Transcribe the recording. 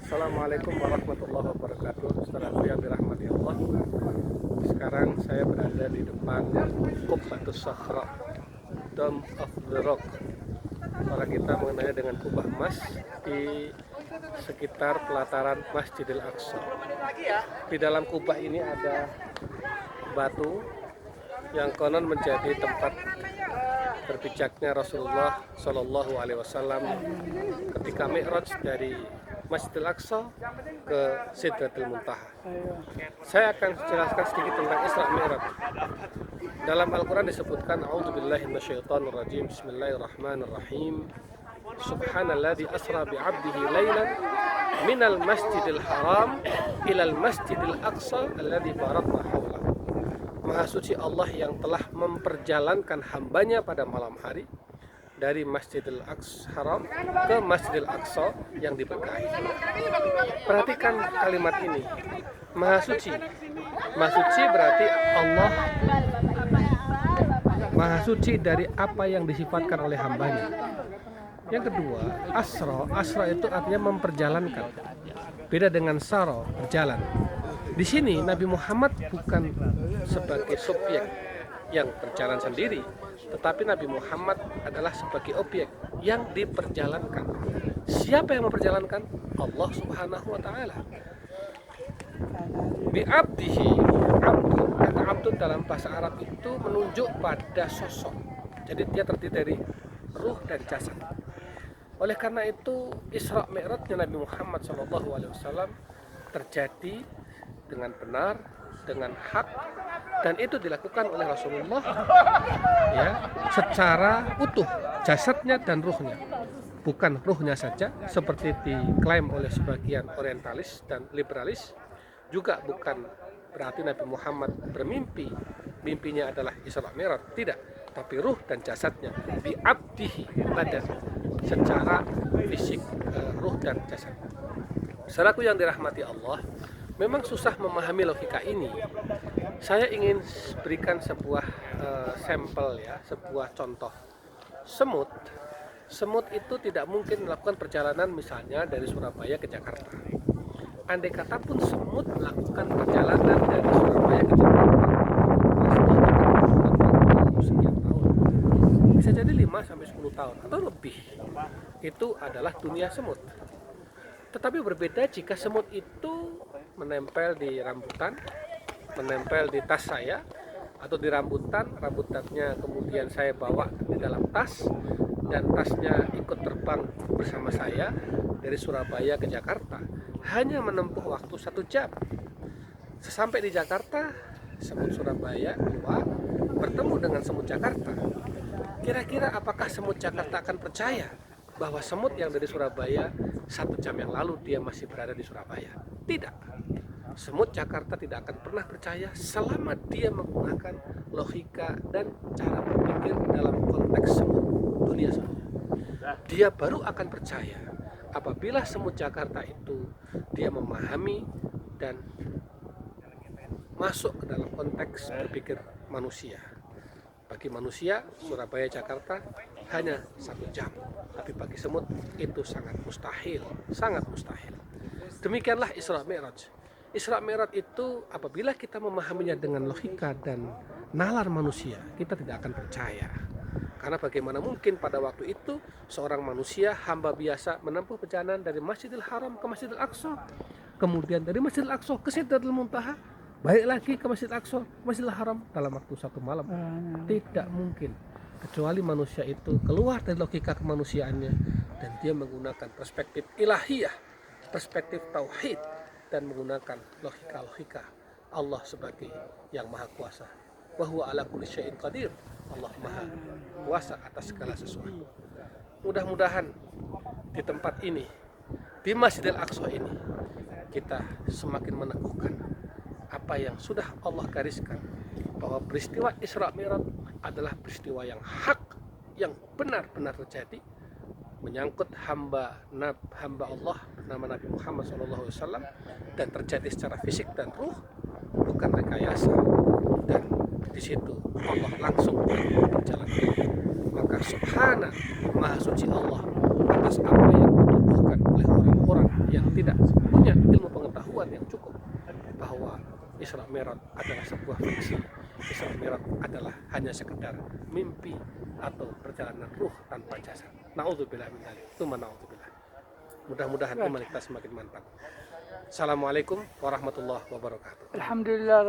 Assalamualaikum warahmatullahi wabarakatuh. Saudara yang dirahmati Allah. Sekarang saya berada di depan Qubbatus Sakhra, Dome of the Rock. Orang kita mengenalnya dengan kubah emas di sekitar pelataran Masjidil Aqsa. Di dalam kubah ini ada batu yang konon menjadi tempat berpijaknya Rasulullah Shallallahu Alaihi Wasallam ketika Mi'raj dari Masjidil Aqsa ke Sidratul Muntaha. Saya akan jelaskan sedikit tentang Isra Mi'raj. Dalam Al-Quran disebutkan A'udzubillahi minasyaitonirrajim. Bismillahirrahmanirrahim. Subhanalladzi asra bi'abdihi lailan minal masjidil haram ilal masjidil aqsa alladzi barakna haulahu. Maha suci Allah yang telah memperjalankan hambanya pada malam hari dari Masjidil Haram ke Masjidil Aqsa yang diberkahi. Perhatikan kalimat ini. Maha suci. Maha suci berarti Allah Maha suci dari apa yang disifatkan oleh hambanya. Yang kedua, asra itu artinya memperjalankan. Beda dengan saro, berjalan. Di sini Nabi Muhammad bukan sebagai subjek yang berjalan sendiri, tetapi Nabi Muhammad adalah sebagai objek yang diperjalankan. Siapa yang memperjalankan? Allah Subhanahu wa Ta'ala. Bi'abdihi, abdun, kata abdun dalam bahasa Arab itu menunjuk pada sosok. Jadi dia terdiri dari ruh dan jasad. Oleh karena itu Isra Mi'rajnya Nabi Muhammad SAW terjadi dengan benar, dengan hak, dan itu dilakukan oleh Rasulullah ya, secara utuh, jasadnya dan ruhnya, bukan ruhnya saja seperti diklaim oleh sebagian orientalis dan liberalis. Juga bukan berarti Nabi Muhammad bermimpi, mimpinya adalah Isra Mi'raj, tidak, tapi ruh dan jasadnya bi'abdihi, badan, secara fisik, ruh dan jasad. Saudaraku yang dirahmati Allah, memang susah memahami logika ini. Saya ingin berikan sebuah sampel ya, sebuah contoh. Semut itu tidak mungkin melakukan perjalanan misalnya dari Surabaya ke Jakarta. Andai kata pun semut melakukan perjalanan dari Surabaya ke Jakarta, pasti sekian tahun. Bisa jadi 5-10 tahun atau lebih. Itu adalah dunia semut. Tetapi berbeda jika semut itu menempel di rambutan, menempel di tas saya, atau di rambutannya kemudian saya bawa di dalam tas, dan tasnya ikut terbang bersama saya dari Surabaya ke Jakarta. Hanya menempuh waktu 1 jam. Sesampai di Jakarta, semut Surabaya keluar, bertemu dengan semut Jakarta. Kira-kira apakah semut Jakarta akan percaya bahwa semut yang dari Surabaya 1 jam yang lalu dia masih berada di Surabaya? Tidak. Semut Jakarta tidak akan pernah percaya selama dia menggunakan logika dan cara berpikir dalam konteks semut, dunia semut. Dia baru akan percaya apabila semut Jakarta itu dia memahami dan masuk ke dalam konteks berpikir manusia. Bagi manusia, Surabaya Jakarta hanya 1 jam, tapi bagi semut itu sangat mustahil, sangat mustahil. Demikianlah Isra Mi'raj. Isra Mi'raj itu apabila kita memahaminya dengan logika dan nalar manusia, kita tidak akan percaya. Karena bagaimana mungkin pada waktu itu seorang manusia, hamba biasa, menempuh perjalanan dari Masjidil Haram ke Masjidil Aqsa, kemudian dari Masjidil Aqsa ke Sidratul Muntaha, balik lagi ke Masjidil Aqsa, Masjidil Haram dalam waktu 1 malam. Tidak mungkin, kecuali manusia itu keluar dari logika kemanusiaannya dan dia menggunakan perspektif ilahiyah, perspektif tauhid, dan menggunakan logika-logika Allah sebagai yang maha kuasa. Wa huwa ala kulli syai'in qadir. Allah maha kuasa atas segala sesuatu. Mudah-mudahan di tempat ini, di Masjidil Aqsa ini, kita semakin meneguhkan apa yang sudah Allah gariskan, bahwa peristiwa Isra Mi'raj adalah peristiwa yang hak, yang benar-benar terjadi, menyangkut hamba Allah nama Nabi Muhammad SAW, dan terjadi secara fisik dan ruh, bukan rekayasa. Dan di situ Allah langsung berjalan. Maka subhana, maha suci Allah atas apa yang dituduhkan oleh orang-orang yang tidak punya ilmu pengetahuan yang cukup bahwa Isra Mi'raj adalah sebuah fiksi. Isra Mi'raj adalah hanya sekedar mimpi atau perjalanan ruh tanpa jasad. Na'udzubillah min dzalik. Tsumma na'udzubillah. Mudah-mudahan iman kita semakin mantap. Assalamualaikum warahmatullahi wabarakatuh. Alhamdulillah.